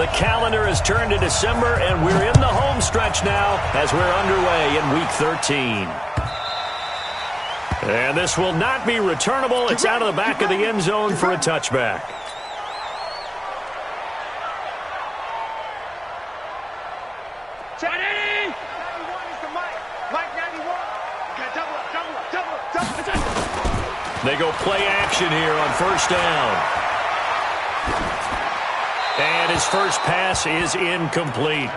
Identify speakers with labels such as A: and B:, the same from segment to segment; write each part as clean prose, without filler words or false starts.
A: The calendar has turned to December, and we're in the home stretch now as we're underway in Week 13. And this will not be returnable. It's out of the back of the end zone for a touchback. They go play action here on first down. And his first pass is incomplete.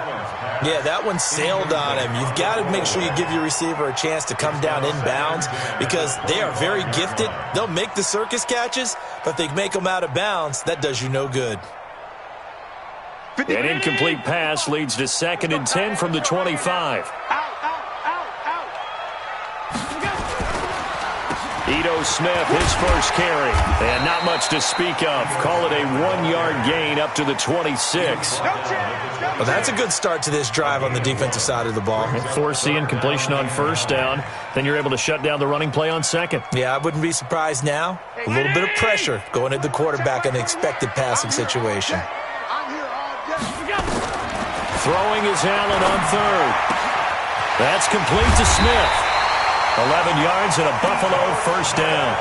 B: Yeah, that one sailed on him. You've got to make sure you give your receiver a chance to come down inbounds because they are very gifted. They'll make the circus catches, but if they make them out of bounds, that does you no good.
A: An incomplete pass leads to 2nd and 10 from the 25. Ito Smith, his first carry. And not much to speak of. Call it a 1-yard gain up to the 26.
B: Well, that's a good start to this drive on the defensive side of the ball.
A: Force the incompletion on first down. Then you're able to shut down the running play on second.
B: Yeah, I wouldn't be surprised now. A little bit of pressure going at the quarterback in an expected passing situation.
A: Throwing is Allen on third. That's complete to Smith. 11 yards and a Buffalo first down.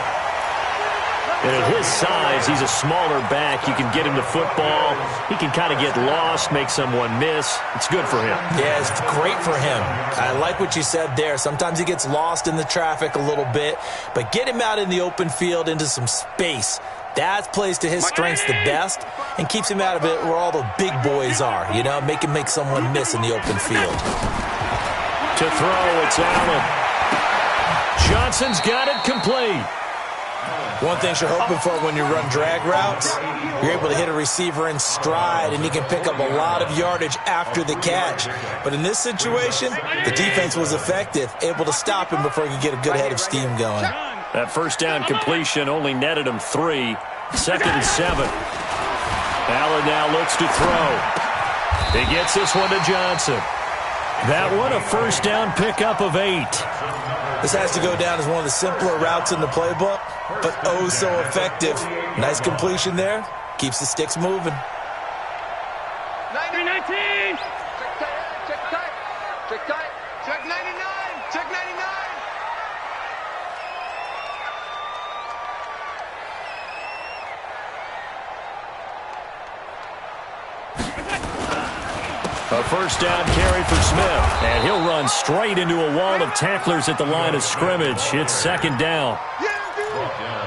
A: And at his size, he's a smaller back. You can get him the football. He can kind of get lost, make someone miss. It's good for him.
B: Yeah, it's great for him. I like what you said there. Sometimes he gets lost in the traffic a little bit, but get him out in the open field into some space. That plays to his strengths the best and keeps him out of it where all the big boys are. You know, make him make someone miss in the open field.
A: To throw, it's Allen. Johnson's got it complete.
B: One thing you're hoping for when you run drag routes, you're able to hit a receiver in stride, and he can pick up a lot of yardage after the catch. But in this situation, the defense was effective, able to stop him before he could get a good head of steam going.
A: That first down completion only netted him 3. 2nd and 7. Allen now looks to throw. He gets this one to Johnson. That one a first down pickup of 8.
B: This has to go down as one of the simpler routes in the playbook, but oh so effective. Nice completion there. Keeps the sticks moving.
C: 19. Check tight. Check tight. Check 99. Check 99.
A: A first down carry for Smith. And he'll run straight into a wall of tacklers at the line of scrimmage. It's 2nd down.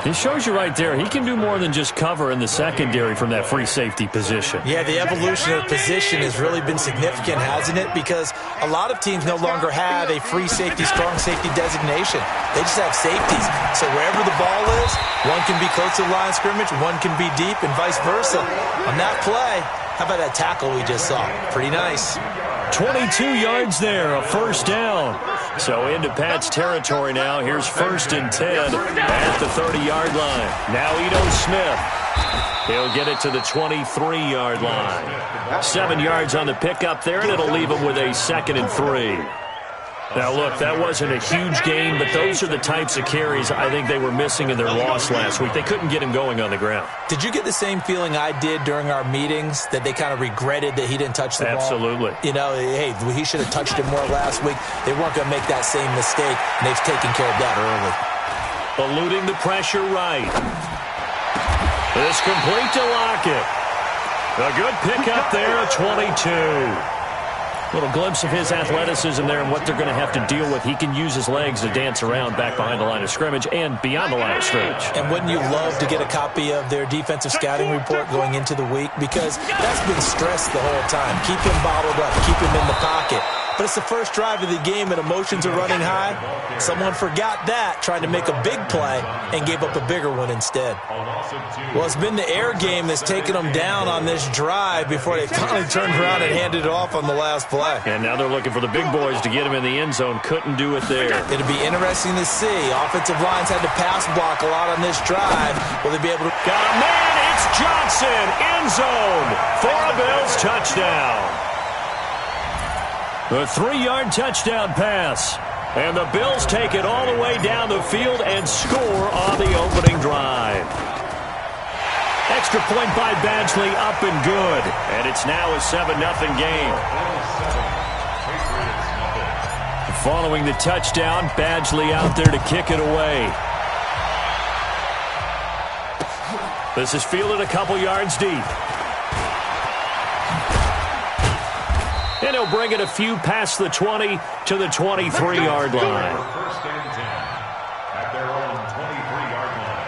A: It shows you right there, he can do more than just cover in the secondary from that free safety position.
B: Yeah, the evolution of position has really been significant, hasn't it? Because a lot of teams no longer have a free safety, strong safety designation. They just have safeties. So wherever the ball is, one can be close to the line of scrimmage, one can be deep, and vice versa. On that play, how about that tackle we just saw? Pretty nice.
A: 22 yards there, a first down. So into Pat's territory now. Here's 1st and 10 at the 30-yard line. Now Ito Smith. He'll get it to the 23-yard line. 7 yards on the pickup there, and it'll leave him with a 2nd and 3. Now, look, that wasn't a huge gain, but those are the types of carries I think they were missing in their loss last week. They couldn't get him going on the ground.
B: Did you get the same feeling I did during our meetings, that they kind of regretted that he didn't touch the ball?
A: Absolutely.
B: You know, hey, he should have touched it more last week. They weren't going to make that same mistake, and they've taken care of that early.
A: Eluding the pressure right. It's complete to Lockett. A good pickup there, 22. Little glimpse of his athleticism there and what they're going to have to deal with. He can use his legs to dance around back behind the line of scrimmage and beyond the line of scrimmage.
B: And wouldn't you love to get a copy of their defensive scouting report going into the week? Because that's been stressed the whole time. Keep him bottled up. Keep him in the pocket. But it's the first drive of the game and emotions are running high. Someone forgot that, trying to make a big play, and gave up a bigger one instead. Well, it's been the air game that's taken them down on this drive before they finally turned around and handed it off on the last play.
A: And now they're looking for the big boys to get him in the end zone. Couldn't do it there.
B: It'll be interesting to see. Offensive lines had to pass block a lot on this drive. Will they be able to...
A: Got a man. It's Johnson. End zone for a Bills touchdown. A 3-yard touchdown pass. And the Bills take it all the way down the field and score on the opening drive. extra point by Badgley up and good. And it's now a 7-0 game. Following the touchdown, Badgley out there to kick it away. This is fielded a couple yards deep. And he'll bring it a few past the 20 to the 23-yard line.
D: First and 10 at their own 23-yard line.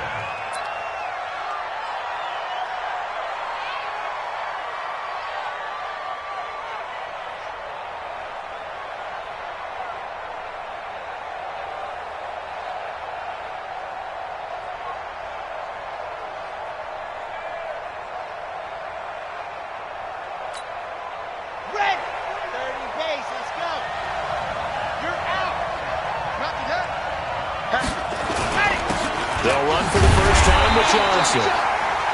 A: They'll run for the first time with Johnson.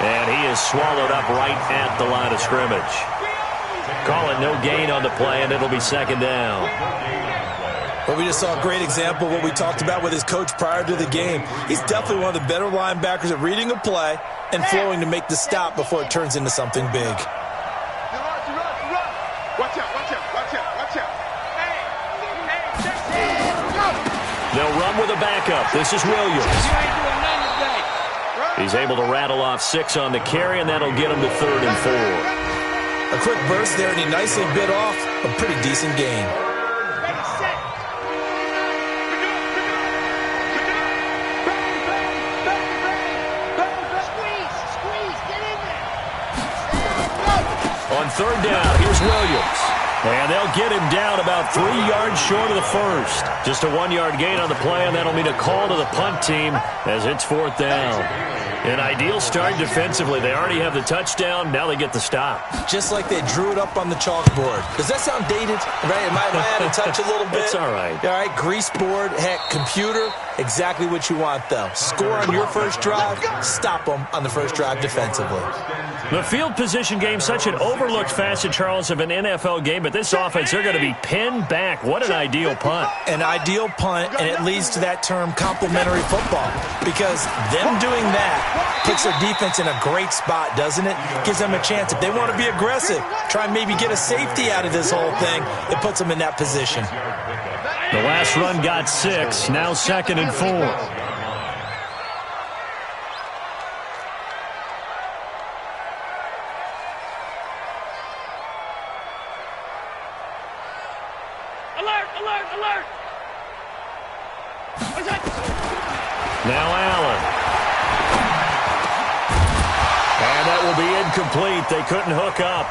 A: And he is swallowed up right at the line of scrimmage. Call it no gain on the play, and it'll be second down.
B: Well, we just saw a great example of what we talked about with his coach prior to the game. He's definitely one of the better linebackers at reading a play and flowing to make the stop before it turns into something big.
C: Watch out, watch out, watch out, watch out.
A: They'll run with a backup. This is Williams. He's able to rattle off 6 on the carry, and that'll get him to 3rd and 4.
B: A quick burst there, and he nicely bit off a pretty decent gain.
A: On 3rd down, here's Williams. And they'll get him down about 3 yards short of the first. Just a 1-yard gain on the play, and that'll mean a call to the punt team as it's 4th down. An ideal start defensively. They already have the touchdown. Now they get the stop.
B: Just like they drew it up on the chalkboard. Does that sound dated? Right? Am I out of touch a little bit?
A: It's all right.
B: All right, grease board, heck, computer, exactly what you want, though. Score on your first drive, stop them on the first drive defensively.
A: The field position game, such an overlooked facet, Charles, of an NFL game, but this offense, they're going to be pinned back. What an ideal punt.
B: An ideal punt, and it leads to that term complementary football, because them doing that puts their defense in a great spot, doesn't it? Gives them a chance. If they want to be aggressive, try and maybe get a safety out of this whole thing, it puts them in that position.
A: The last run got 6, now 2nd and 4. Now Allen. And that will be incomplete. They couldn't hook up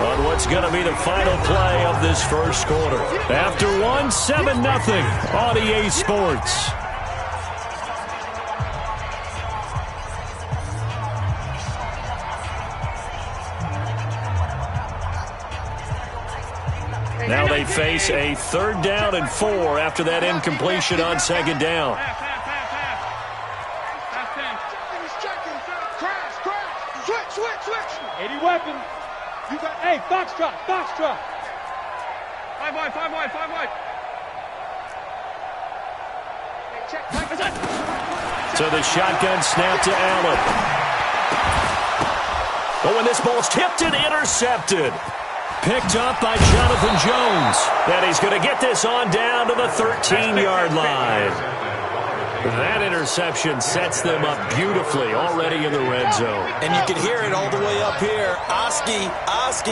A: on what's going to be the final play of this first quarter. After 1, 7-0 on EA Sports. Now they face a 3rd down and 4 after that incompletion on 2nd down.
C: Switch.
E: 80 weapons. You got, hey, Foxtrot. 5 wide.
A: So the shotgun snap to Allen. Oh, and this ball's tipped and intercepted. Picked up by Jonathan Jones. And he's going to get this on down to the 13-yard line. That interception sets them up beautifully already in the red zone.
B: And you can hear it all the way up here. Oski,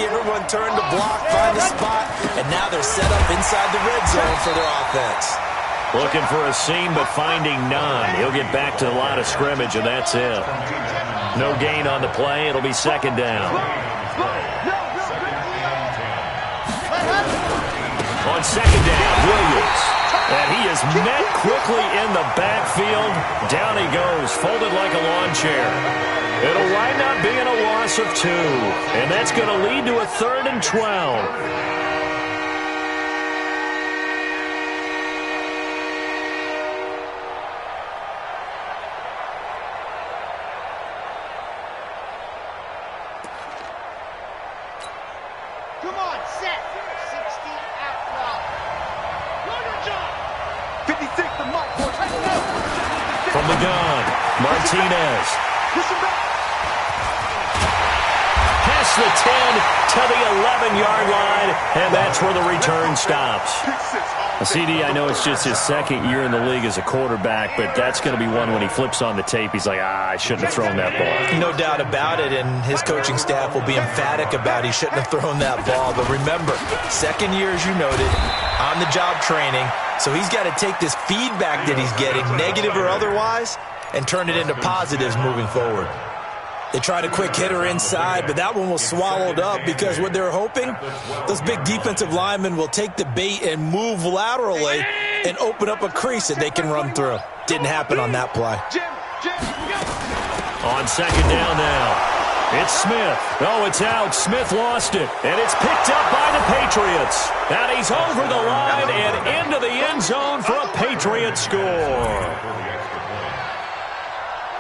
B: everyone turned to block, find a spot, and now they're set up inside the red zone for their offense.
A: Looking for a seam, but finding none. He'll get back to the line of scrimmage, and that's it. No gain on the play. It'll be 2nd down. On 2nd down, Williams. And he is met quickly in the backfield. Down he goes, folded like a lawn chair. It'll wind up being a loss of 2. And that's going to lead to a 3rd and 12.
C: Come on, set. 60 out loud. 56 to Mike.
A: From the gun, Martinez. across the 10 to the 11-yard line, and that's where the return stops. CD, I know it's just his second year in the league as a quarterback, but that's going to be one when he flips on the tape, he's like, I shouldn't have thrown that ball.
B: No doubt about it, and his coaching staff will be emphatic about he shouldn't have thrown that ball. But remember, second year, as you noted, on-the-job training, so he's got to take this feedback that he's getting, negative or otherwise, and turn it into positives moving forward. They tried a quick hitter inside, but that one was swallowed up because what they're hoping, those big defensive linemen will take the bait and move laterally and open up a crease that they can run through. Didn't happen on that play.
A: On second down now, it's Smith. Oh, it's out. Smith lost it, and it's picked up by the Patriots. And he's over the line and into the end zone for a Patriot score.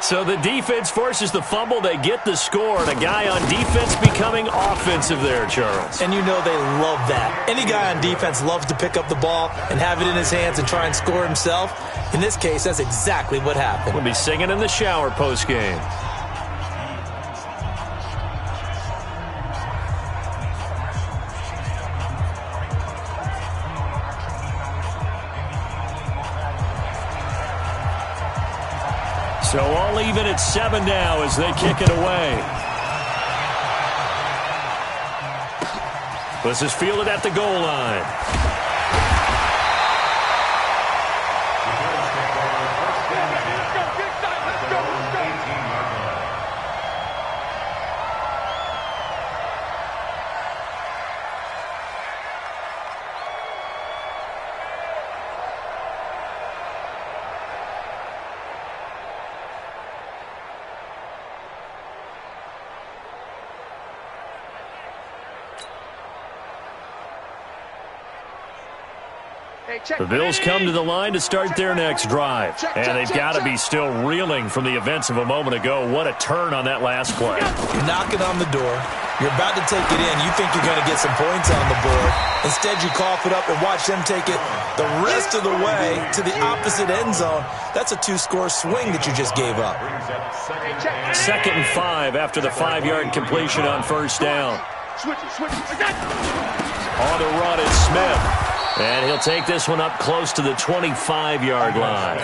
A: So the defense forces the fumble. They get the score, and a guy on defense becoming offensive there, Charles.
B: And you know they love that. Any guy on defense loves to pick up the ball and have it in his hands and try and score himself. In this case, that's exactly what happened.
A: We'll be singing in the shower post-game. So all even at 7 now as they kick it away. This is fielded at the goal line. The Bills come to the line to start their next drive. And they've got to be still reeling from the events of a moment ago. What a turn on that last play.
B: You're knocking on the door. You're about to take it in. You think you're going to get some points on the board. Instead, you cough it up and watch them take it the rest of the way to the opposite end zone. That's a 2-score swing that you just gave up.
A: 2nd and 5 after the 5-yard completion on first down. On the run is Smith. And he'll take this one up close to the 25-yard line.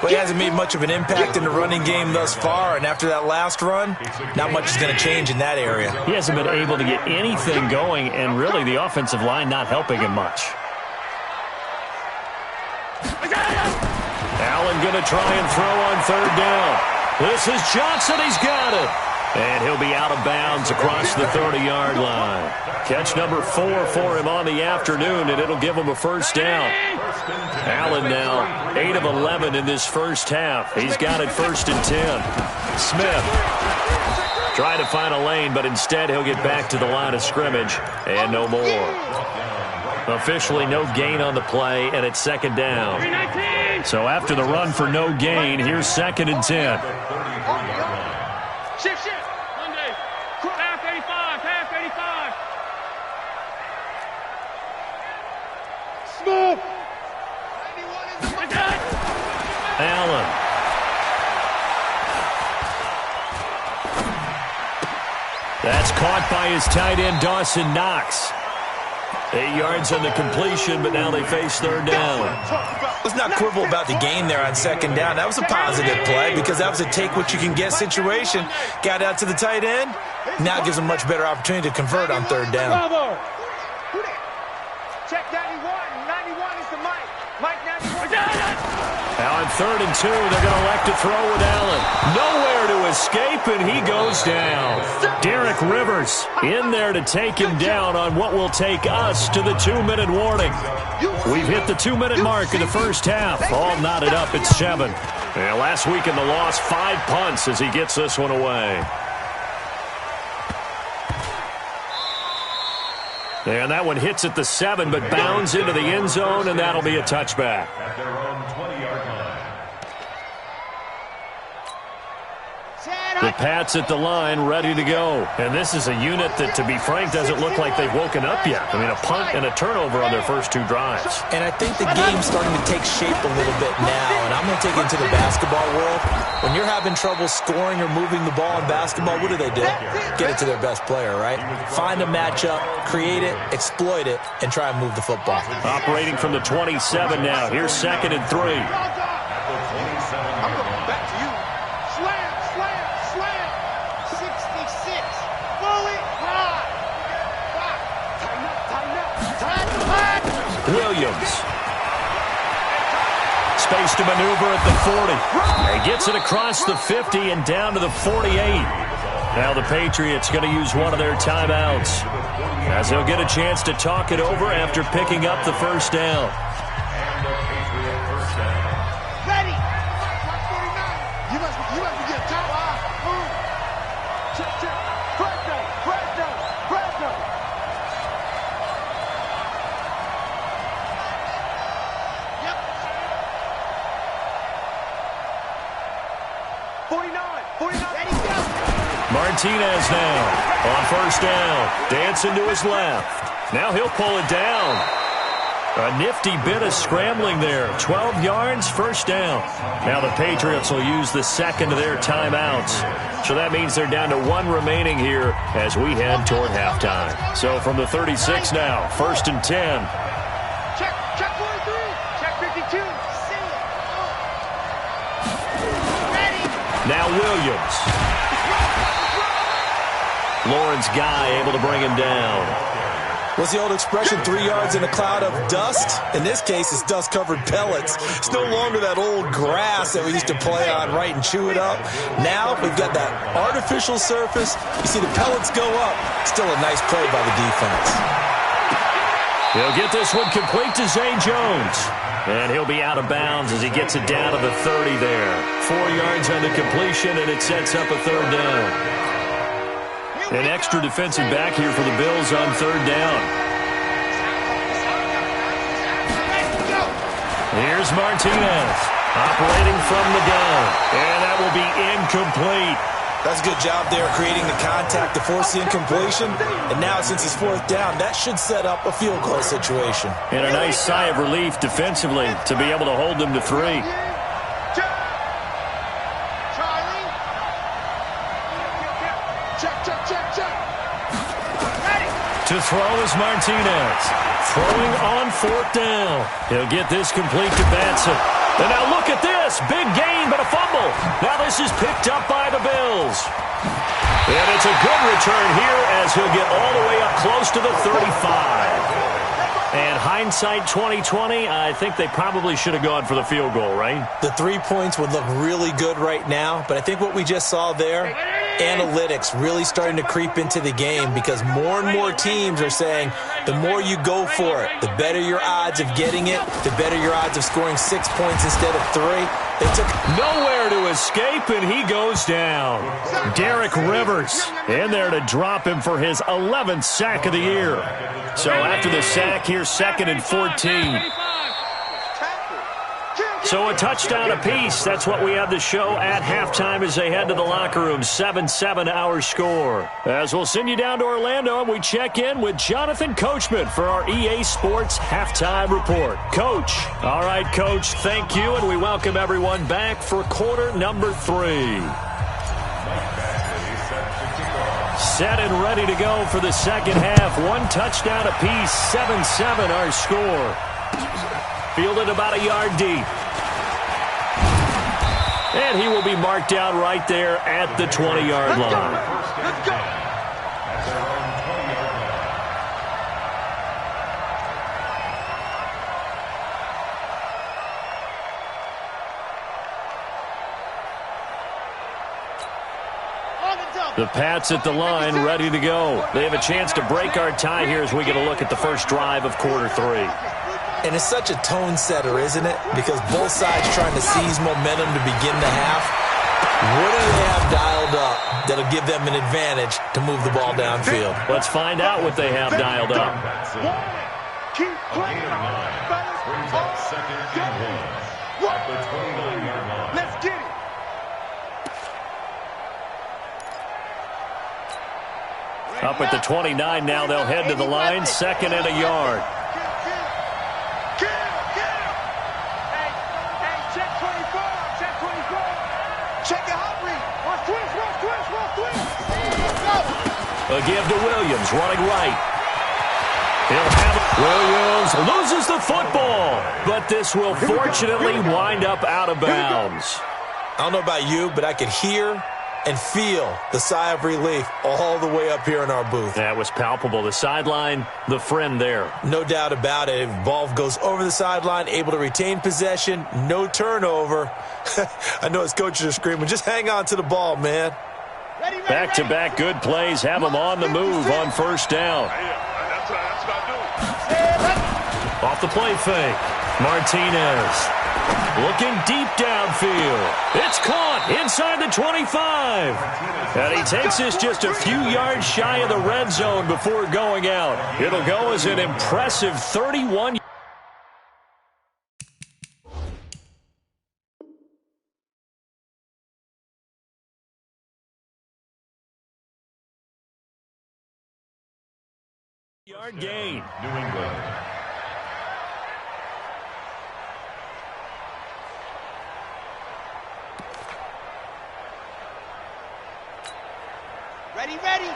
B: Well, he hasn't made much of an impact in the running game thus far, and after that last run, not much is going to change in that area.
A: He hasn't been able to get anything going, and really the offensive line not helping him much. Allen going to try and throw on 3rd down. This is Johnson. He's got it. And he'll be out of bounds across the 30-yard line. Catch number 4 for him on the afternoon, and it'll give him a first down. Allen now 8 of 11 in this first half. He's got it 1st and 10. Smith trying to find a lane, but instead he'll get back to the line of scrimmage, and no more. Officially no gain on the play, and it's 2nd down. So after the run for no gain, here's 2nd and 10.
E: Shift. Monday. Pass 85. Pass 85. Smooth.
A: Allen. That's caught by his tight end, Dawson Knox. 8 yards on the completion, but now they face 3rd down.
B: Let's not quibble about the gain there on 2nd down. That was a positive play because that was a take-what-you-can-get situation. Got out to the tight end. Now it gives them a much better opportunity to convert on 3rd down.
C: Check 91. 91 is the Mike. Mike 91.
A: Now on 3rd and 2, they're going to elect to throw with Allen. Nowhere to escape, and he goes down. Derek Rivers in there to take him down on what will take us to the 2-minute warning. We've hit the 2-minute mark in the first half. All knotted up at 7. And last week in the loss, 5 punts as he gets this one away. And that one hits at the 7, but bounds into the end zone, and that'll be a touchback.
D: At their own 20-yard line.
A: The Pats at the line, ready to go. And this is a unit that, to be frank, doesn't look like they've woken up yet. I mean, a punt and a turnover on their first 2 drives.
B: And I think the game's starting to take shape a little bit now. And I'm going to take it into the basketball world. When you're having trouble scoring or moving the ball in basketball, what do? Get it to their best player, right? Find a matchup, create it, exploit it, and try and move the football.
A: Operating from the 27 now. Here's 2nd and 3.
C: I'm going back to you. Slam, slam, slam. 66. Fully high. Tighten up.
A: Williams. Space to maneuver at the 40. He gets it across the 50 and down to the 48. Now the Patriots going to use one of their timeouts, as they'll get a chance to talk it over after picking up the first down.
C: Ready. You must be getting tired. Check. Press down. Yep. 49. Ready, go.
A: Martinez now on first down. Dancing to his left. Now he'll pull it down. A nifty bit of scrambling there. 12 yards, first down. Now the Patriots will use the second of their timeouts. So that means they're down to 1 remaining here as we head toward halftime. So from the 36 now, 1st and 10.
C: Check 43. Check 52. Ready.
A: Now Williams. Lawrence Guy able to bring him down.
B: What's the old expression, 3 yards in a cloud of dust? In this case, it's dust-covered pellets. It's no longer that old grass that we used to play on, right, and chew it up. Now we've got that artificial surface. You see the pellets go up. Still a nice play by the defense.
A: He'll get this one complete to Zay Jones. And he'll be out of bounds as he gets it down to the 30 there. 4 yards on the completion, and it sets up a 3rd down. An extra defensive back here for the Bills on 3rd down. Here's Martinez operating from the gun. And that will be incomplete.
B: That's a good job there creating the contact to force the incompletion. And now since it's 4th down, that should set up a field goal situation.
A: And a nice sigh of relief defensively to be able to hold them to 3. To throw is Martinez. Throwing on 4th down. He'll get this complete to Batson. And now look at this. Big gain, but a fumble. Now this is picked up by the Bills. And it's a good return here as he'll get all the way up close to the 35. And hindsight 2020, I think they probably should have gone for the field goal, right?
B: The 3 points would look really good right now, but I think what we just saw there, analytics really starting to creep into the game because more and more teams are saying the more you go for it, the better your odds of getting it, the better your odds of scoring 6 points instead of 3. They took
A: nowhere to escape, and he goes down. Derek Rivers in there to drop him for his 11th sack of the year. So after the sack, here's 2nd and 14. So a touchdown apiece. That's what we have to show at halftime as they head to the locker room. 7-7 our score. As we'll send you down to Orlando, and we check in with Jonathan Coachman for our EA Sports Halftime Report. Coach. All right, Coach, thank you, and we welcome everyone back for quarter number 3. Set and ready to go for the second half. 1 touchdown apiece, 7-7 our score. Fielded about a yard deep. And he will be marked down right there at the 20-yard line.
C: Let's go.
A: The Pats at the line, ready to go. They have a chance to break our tie here as we get a look at the first drive of quarter 3.
B: And it's such a tone setter, isn't it? Because both sides trying to seize momentum to begin the half. What do they have dialed up that'll give them an advantage to move the ball downfield?
A: Let's find out what they have dialed up.
C: Keep playing. Let's get it.
A: Up at the 29 now, they'll head to the line, 2nd and a yard.
E: Check 24, check 24.
C: Check it out, Reed.
E: Watch twist.
C: Go.
A: A give to Williams, running right. He'll have it. Williams loses the football, but this will fortunately wind up out of bounds.
B: I don't know about you, but I could hear and feel the sigh of relief all the way up here in our booth.
A: That was palpable. The sideline, the friend there.
B: No doubt about it. If ball goes over the sideline, able to retain possession, no turnover. I know his coaches are screaming, just hang on to the ball, man.
A: Back-to-back good plays have them on the move on 1st down.
E: That's what I do.
A: Off the play fake. Martinez looking deep downfield. It's caught inside the 25. And he takes us just a few yards shy of the red zone before going out. It'll go as an impressive 31. Yard gain.
D: New England.
C: Ready. Hey,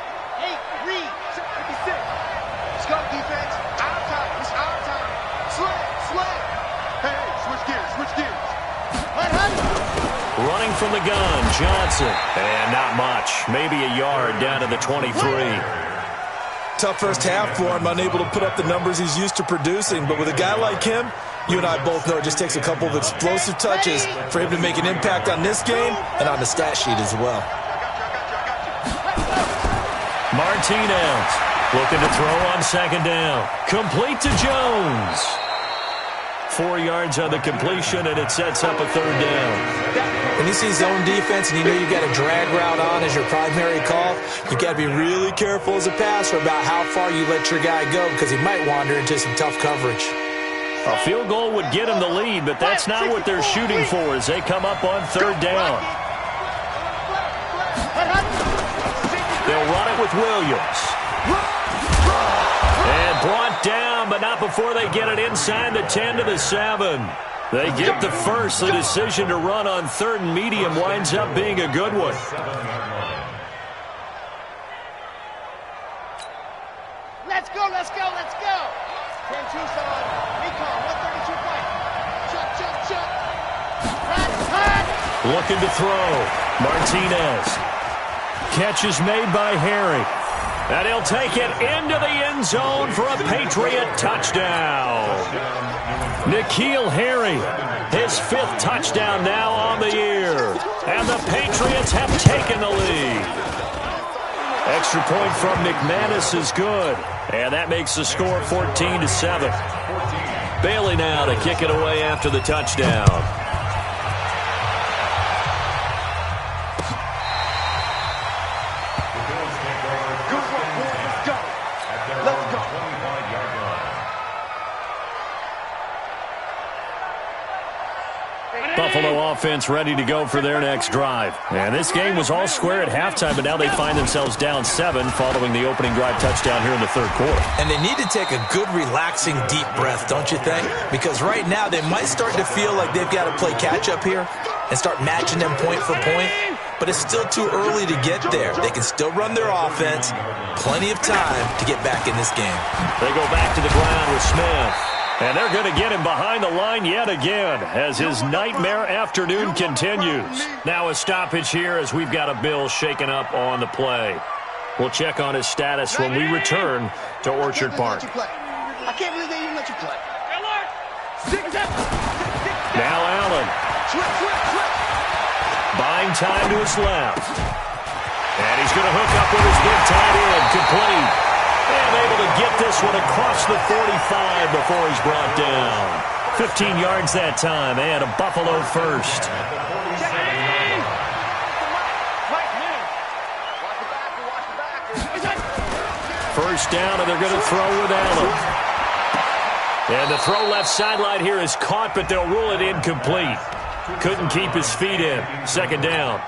C: Reed. Let's go, defense. Our time. It's our time. Slam. Hey, switch gears.
A: Running from the gun, Johnson. And not much. Maybe a yard down to the 23.
B: Tough first half for him, unable to put up the numbers he's used to producing. But with a guy like him, you and I both know it just takes a couple of explosive touches for him to make an impact on this game and on the stat sheet as well.
A: Martinez looking to throw on 2nd down. Complete to Jones. 4 yards on the completion, and it sets up a 3rd down.
B: When you see zone defense and you know you've got a drag route on as your primary call, you've got to be really careful as a passer about how far you let your guy go because he might wander into some tough coverage.
A: A field goal would get him the lead, but that's not what they're shooting for as they come up on 3rd down. They'll run it with Williams. And brought down, but not before they get it inside the 10 to the 7. They get the first. The decision to run on 3rd and medium winds up being a good one.
C: Let's go. 10 Tucson. Recon, 132 fight. Chuck. Hot.
A: Looking to throw. Martinez. Catch is made by Harry. And he'll take it into the end zone for a Patriot touchdown. N'Keal Harry, his 5th touchdown now on the year. And the Patriots have taken the lead. Extra point from McManus is good. And that makes the score 14-7. Bailey now to kick it away after the touchdown. Buffalo offense ready to go for their next drive. And this game was all square at halftime, but now they find themselves down 7 following the opening drive touchdown here in the 3rd quarter.
B: And they need to take a good, relaxing, deep breath, don't you think? Because right now they might start to feel like they've got to play catch-up here and start matching them point for point. But it's still too early to get there. They can still run their offense. Plenty of time to get back in this game.
A: They go back to the ground with Smith. And they're going to get him behind the line yet again as his nightmare afternoon continues. Now a stoppage here as we've got a Bill shaken up on the play. We'll check on his status when we return to Orchard Park.
C: I can't believe they even let you play.
A: Now Allen. Buying time to his left. And he's going to hook up with his big tight end. Complete. And able to get this one across the 45 before he's brought down. 15 yards that time and a Buffalo first. First down, and they're going to throw with Allen. And the throw left sideline here is caught, but they'll rule it incomplete. Couldn't keep his feet in. 2nd down.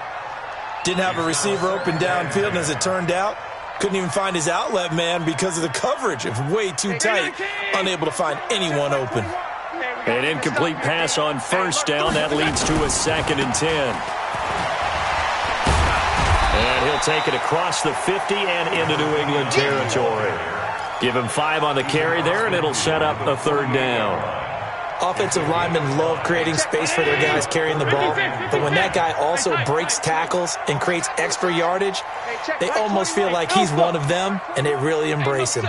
B: Didn't have a receiver open downfield, and as it turned out, Couldn't even find his outlet man because of the coverage. It was way too tight. Unable to find anyone open.
A: An incomplete pass on first down. That leads to a 2nd and 10. And he'll take it across the 50 and into New England territory. Give him 5 on the carry there, and it'll set up a 3rd down.
B: Offensive linemen love creating space for their guys carrying the ball, but when that guy also breaks tackles and creates extra yardage, they almost feel like he's one of them, and they really embrace him.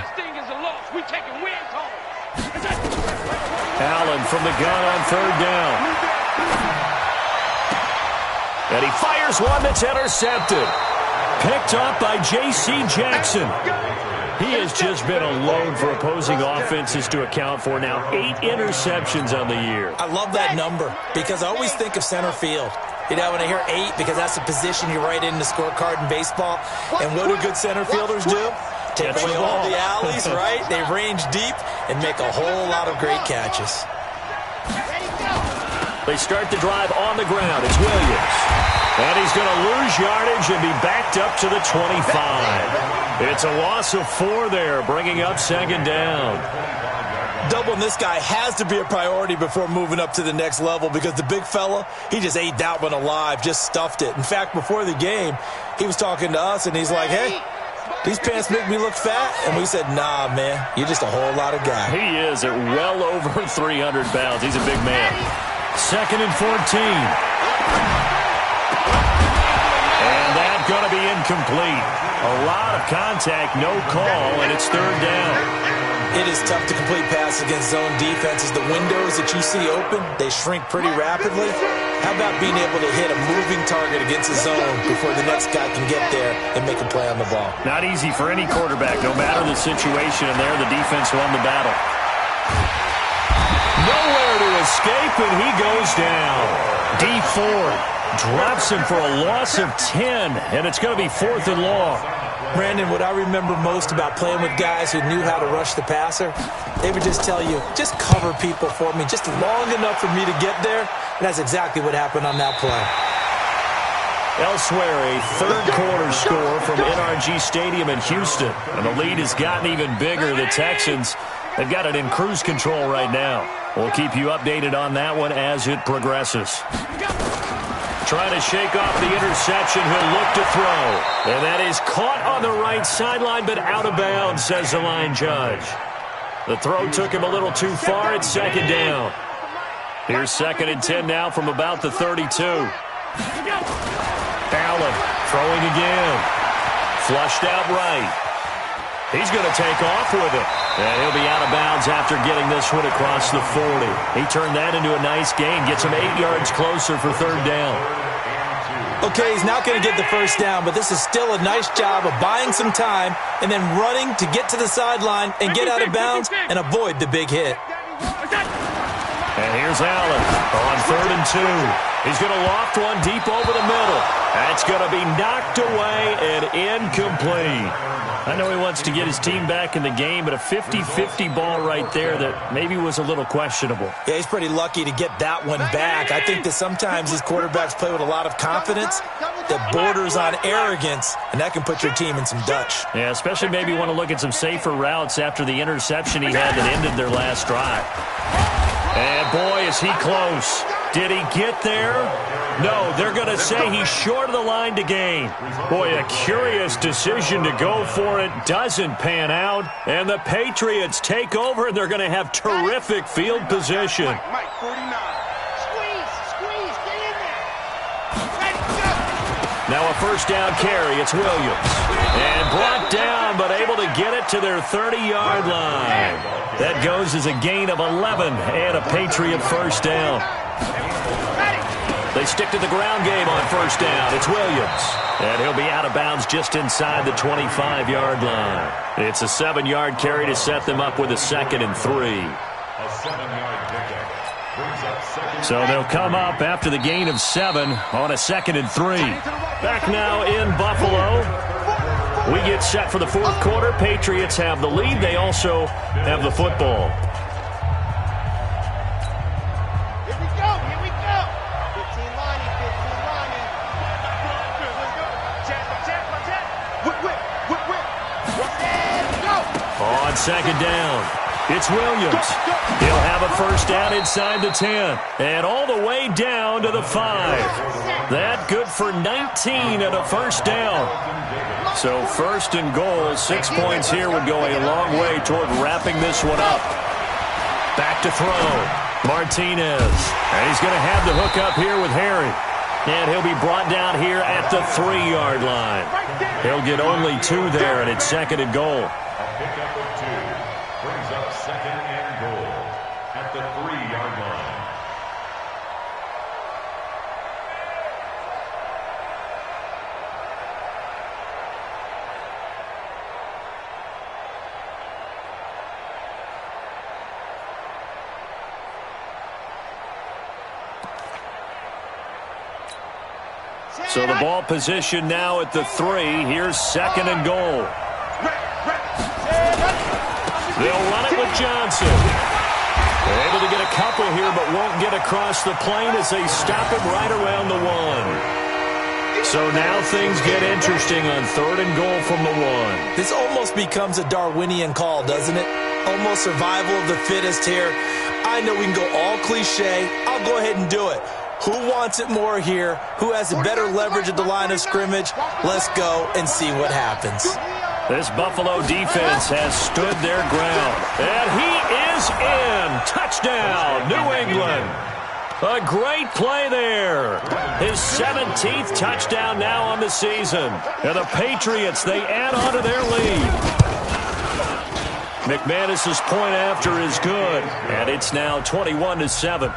A: Allen from the gun on 3rd down. And he fires one that's intercepted. Picked up by J.C. Jackson. He has just been a load for opposing offenses to account for now. 8 interceptions on the year.
B: I love that number because I always think of center field. You know, when I hear 8, because that's the position you write in the scorecard in baseball. And what do good center fielders do? Take away all the alleys, right? They range deep and make a whole lot of great catches.
A: They start the drive on the ground. It's Williams. And he's going to lose yardage and be backed up to the 25. It's a loss of 4 there, bringing up 2nd down.
B: Doubling this guy has to be a priority before moving up to the next level because the big fella, he just ate that one alive, just stuffed it. In fact, before the game, he was talking to us, and he's like, hey, these pants make me look fat. And we said, nah, man, you're just a whole lot of guy.
A: He is at well over 300 pounds. He's a big man. 2nd and 14. And that's going to be incomplete. A lot of contact, no call, and it's 3rd down.
B: It is tough to complete passes against zone defenses. The windows that you see open, they shrink pretty rapidly. How about being able to hit a moving target against a zone before the next guy can get there and make a play on the ball?
A: Not easy for any quarterback, no matter the situation, and there the defense won the battle. Nowhere to escape, and he goes down. Dee Ford drops him for a loss of 10, and it's going to be 4th and long.
B: Brandon, what I remember most about playing with guys who knew how to rush the passer, they would just tell you, just cover people for me, just long enough for me to get there. And that's exactly what happened on that play.
A: Elsewhere, a 3rd quarter score from NRG Stadium in Houston. And the lead has gotten even bigger. The Texans, they've got it in cruise control right now. We'll keep you updated on that one as it progresses. Trying to shake off the interception. He'll look to throw. And that is caught on the right sideline, but out of bounds, says the line judge. The throw took him a little too far. It's 2nd down. Here's 2nd and 10 now from about the 32. Allen throwing again. Flushed out right. He's going to take off with it. And he'll be out of bounds after getting this one across the 40. He turned that into a nice gain. Gets him 8 yards closer for 3rd down.
B: Okay, he's not going to get the first down, but this is still a nice job of buying some time and then running to get to the sideline and get out of bounds and avoid the big hit.
A: And here's Allen on 3rd and 2. He's going to loft one deep over the middle. That's going to be knocked away and incomplete. I know he wants to get his team back in the game, but a 50-50 ball right there that maybe was a little questionable.
B: Yeah, he's pretty lucky to get that one back. I think that sometimes these quarterbacks play with a lot of confidence that borders on arrogance, and that can put your team in some Dutch.
A: Yeah, especially maybe want to look at some safer routes after the interception he had that ended their last drive. And boy, is he close. Did he get there? No, they're going to say he's short of the line to gain. Boy, a curious decision to go for it. Doesn't pan out. And the Patriots take over, and they're going to have terrific field position.
C: Mike, 49. Squeeze, get in there.
A: Now a 1st down carry. It's Williams. And brought down, but able to get it to their 30-yard line. That goes as a gain of 11 and a Patriot 1st down. They stick to the ground game on 1st down. It's Williams. And he'll be out of bounds just inside the 25-yard line. It's a 7-yard carry to set them up with a 2nd and 3.
D: A 7-yard pickup brings up 2nd.
A: So they'll come up after the gain of 7 on a 2nd and 3. Back now in Buffalo. We get set for the 4th quarter. Patriots have the lead. They also have the football. on second down. It's Williams. He'll have a first down inside the 10. And all the way down to the 5. That good for 19 at a first down. So first and goal, 6 points here would go a long way toward wrapping this one up. Back to throw. Martinez. And he's going to have the hook up here with Harry. And he'll be brought down here at the 3-yard line. He'll get only 2 there, and it's second and goal.
D: A pickup of 2 brings up second and goal at the 3-yard line.
A: So the ball position now at the 3. Here's second and goal. They'll run it with Johnson. They're able to get a couple here, but won't get across the plane as they stop him right around the 1. So now things get interesting on third and goal from the 1.
B: This almost becomes a Darwinian call, doesn't it? Almost survival of the fittest here. I know we can go all cliche. I'll go ahead and do it. Who wants it more here? Who has a better leverage at the line of scrimmage? Let's go and see what happens.
A: This Buffalo defense has stood their ground. And he is in. Touchdown, New England. A great play there. His 17th touchdown now on the season. And the Patriots, they add on to their lead. McManus's point after is good. And it's now 21-7.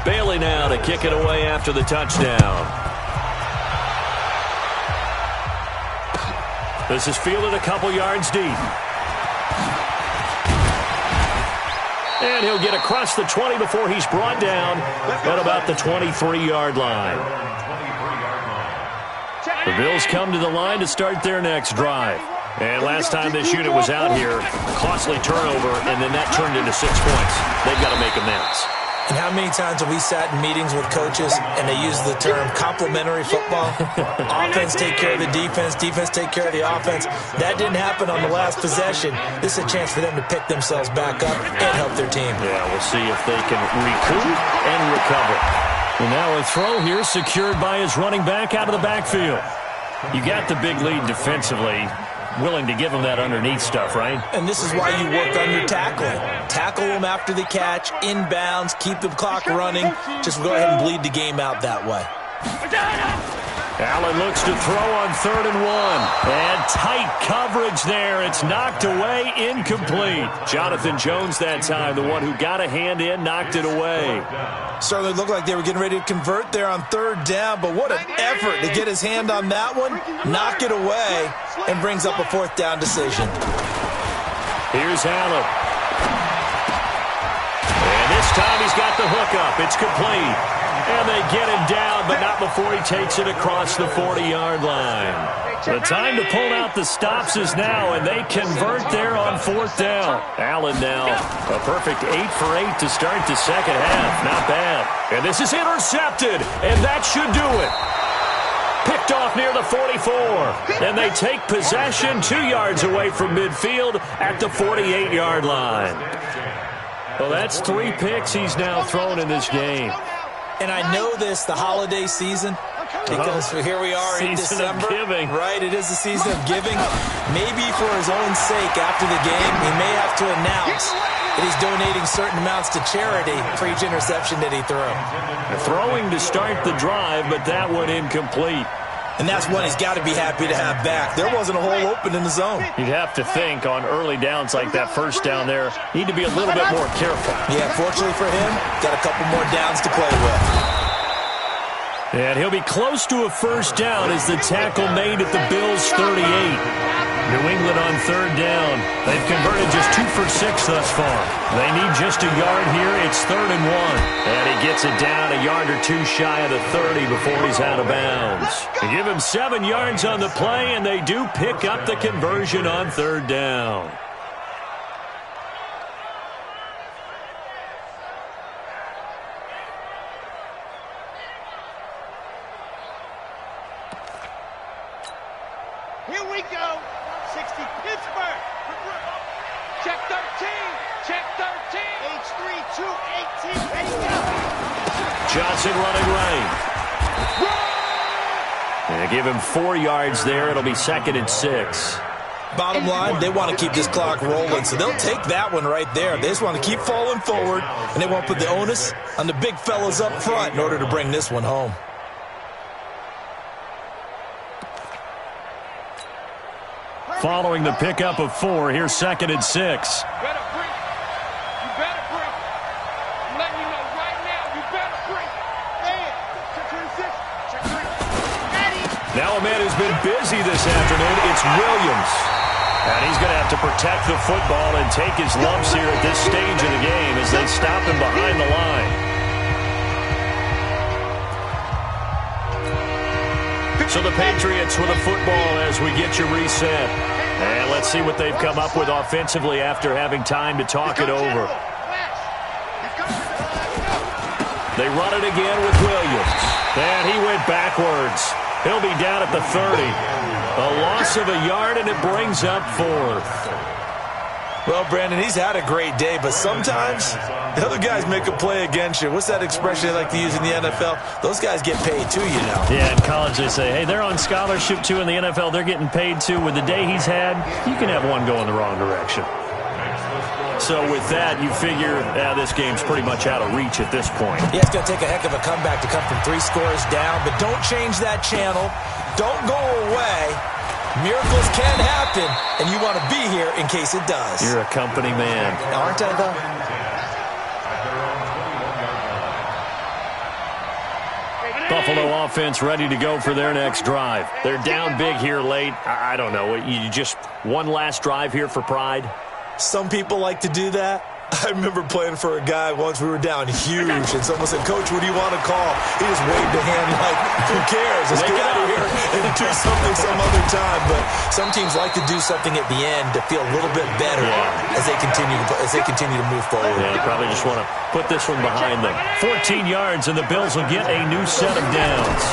A: Bailey now to kick it away after the touchdown. This is fielded a couple yards deep. And he'll get across the 20 before he's brought down at about the 23-yard line. The Bills come to the line to start their next drive. And last time this unit was out here, costly turnover, and then that turned into 6 points. They've got to make amends.
B: And how many times have we sat in meetings with coaches and they use the term complementary football? Offense take care of the defense, defense take care of the offense. That didn't happen on the last possession. This is a chance for them to pick themselves back up and help their team.
A: Yeah, we'll see if they can recoup and recover. And now a throw here secured by his running back out of the backfield. You got the big lead defensively. Willing to give him that underneath stuff, right?
B: And this is why you work on your tackling. Tackle them after the catch, inbounds, keep the clock running. Just go ahead and bleed the game out that way.
A: Allen looks to throw on 3rd and 1. And tight coverage there. It's knocked away, incomplete. Jonathan Jones that time, the one who got a hand in, knocked it away.
B: Certainly looked like they were getting ready to convert there on 3rd down, but what an effort to get his hand on that one, knock it away, and brings up a 4th down decision.
A: Here's Allen. And this time he's got the hook up. It's complete. And they get him down, but not before he takes it across the 40-yard line. The time to pull out the stops is now, and they convert there on 4th down. Allen now, a perfect 8 for 8 to start the second half. Not bad. And this is intercepted, and that should do it. Picked off near the 44. And they take possession 2 yards away from midfield at the 48-yard line. Well, that's 3 picks he's now thrown in this game.
B: And I know this, the holiday season, because here we are in December.
A: Giving.
B: Right, it is the season of giving. Maybe for his own sake after the game, he may have to announce that he's donating certain amounts to charity for each interception that he threw.
A: Throwing to start the drive, but that one incomplete.
B: And that's one he's got to be happy to have back. There wasn't a hole open in the zone.
A: You'd have to think on early downs like that first down there, need to be a little bit more careful.
B: Yeah, fortunately for him, got a couple more downs to play with.
A: And he'll be close to a first down as the tackle made at the Bills' 38. New England on 3rd down. They've converted just 2 for 6 thus far. They need just a yard here. It's 3rd and 1. And he gets it down a yard or 2 shy of the 30 before he's out of bounds. They give him 7 yards on the play, and they do pick up the conversion on 3rd down.
C: Here we go. 60, 50.
E: Check 13. Check 13.
C: H3, 2, 18. Ready, go.
A: Johnson running right. And they give him 4 yards there. It'll be 2nd and 6.
B: Bottom line, they want to keep this clock rolling, so they'll take that one right there. They just want to keep falling forward, and they won't put the onus on the big fellas up front in order to bring this one home.
A: Following the pickup of 4, here's 2nd and 6.
E: Better break. You better break. I'm letting you know right now, you better break.
C: Hey, check 26. Check 3. Ready.
A: Now a man who's been busy this afternoon, it's Williams. And he's going to have to protect the football and take his lumps here at this stage of the game as they stop him behind the line. So the Patriots with a football as we get you reset. And let's see what they've come up with offensively after having time to talk it over. They run it again with Williams. And he went backwards. He'll be down at the 30. A loss of a yard, and it brings up 4th.
B: Well, Brandon, he's had a great day, but sometimes the other guys make a play against you. What's that expression they like to use in the NFL? Those guys get paid too, you know.
A: Yeah, in college they say, hey, they're on scholarship too. In the NFL, they're getting paid too. With the day he's had, you can have one go in the wrong direction. So with that, you figure this game's pretty much out of reach at this point.
B: Yeah, it's going to take a heck of a comeback to come from 3 scores down, but don't change that channel. Don't go away. Miracles can happen, and you want to be here in case it does.
A: You're a company man.
B: Aren't I, though?
A: Buffalo offense ready to go for their next drive. They're down big here late. I don't know. You just one last drive here for pride?
B: Some people like to do that. I remember playing for a guy once. We were down huge, and someone said, Coach, what do you want to call? He just waved a hand like, who cares? Let's get out of here and do something some other time. But some teams like to do something at the end to feel a little bit better as they continue to move forward.
A: Yeah, they probably just want to put this one behind them. 14 yards, and the Bills will get a new set of downs.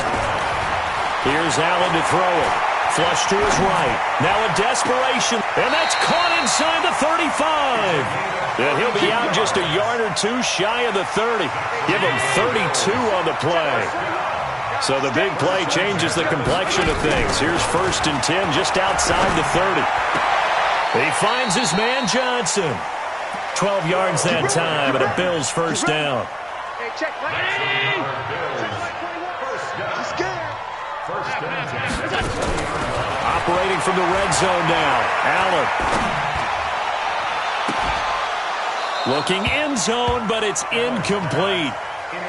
A: Here's Allen to throw it. Flush to his right. Now a desperation. And that's caught inside the 35. And he'll be out just a yard or 2 shy of the 30. Give him 32 on the play. So the big play changes the complexion of things. Here's 1st and 10 just outside the 30. He finds his man Johnson. 12 yards that time, and a Bills first down.
E: Hey, check.
A: Operating from the red zone now. Allen. Looking end zone, but it's incomplete.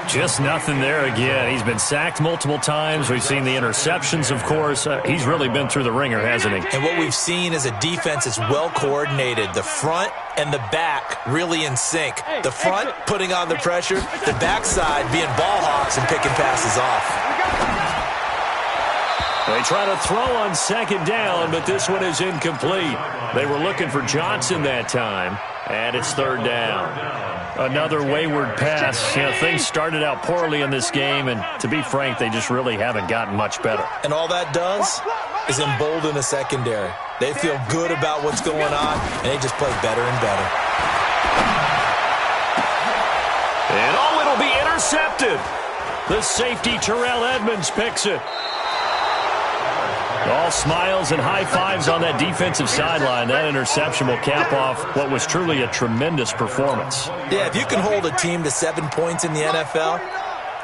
A: Just nothing there again. He's been sacked multiple times. We've seen the interceptions, of course. He's really been through the ringer, hasn't he?
B: And what we've seen is a defense that's well coordinated. The front and the back really in sync. The front putting on the pressure, the backside being ball hawks and picking passes off.
A: They try to throw on 2nd down, but this one is incomplete. They were looking for Johnson that time, and it's 3rd down. Another wayward pass. You know, things started out poorly in this game, and to be frank, they just really haven't gotten much better.
B: And all that does is embolden a secondary. They feel good about what's going on, and they just play better and better.
A: And it'll be intercepted. The safety, Terrell Edmonds, picks it. All smiles and high fives on that defensive sideline. That interception will cap off what was truly a tremendous performance.
B: Yeah, if you can hold a team to 7 points in the NFL,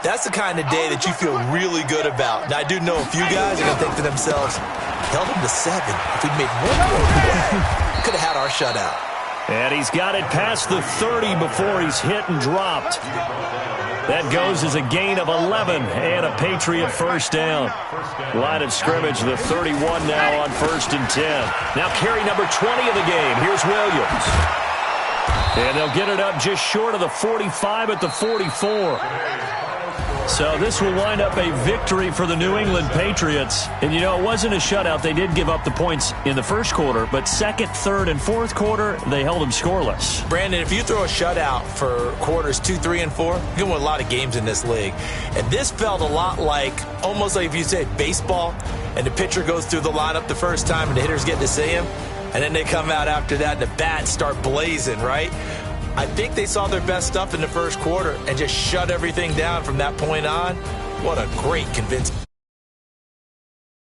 B: that's the kind of day that you feel really good about. Now, I do know a few guys are going to think to themselves, held them to 7. If we'd made one more play, could have had our shutout.
A: And he's got it past the 30 before he's hit and dropped. That goes as a gain of 11 and a Patriot first down. Line of scrimmage, the 31 now on 1st and 10. Now carry number 20 of the game. Here's Williams. And they'll get it up just short of the 45 at the 44. So this will wind up a victory for the New England Patriots. And, you know, it wasn't a shutout. They did give up the points in the first quarter, but 2nd, 3rd, and 4th quarter, they held them scoreless.
B: Brandon, if you throw a shutout for quarters 2, 3, and 4, you can win a lot of games in this league. And this felt a lot like, almost like if you say baseball, and the pitcher goes through the lineup the first time and the hitters get to see him. And then they come out after that and the bats start blazing, right? I think they saw their best stuff in the first quarter and just shut everything down from that point on. What a great convincing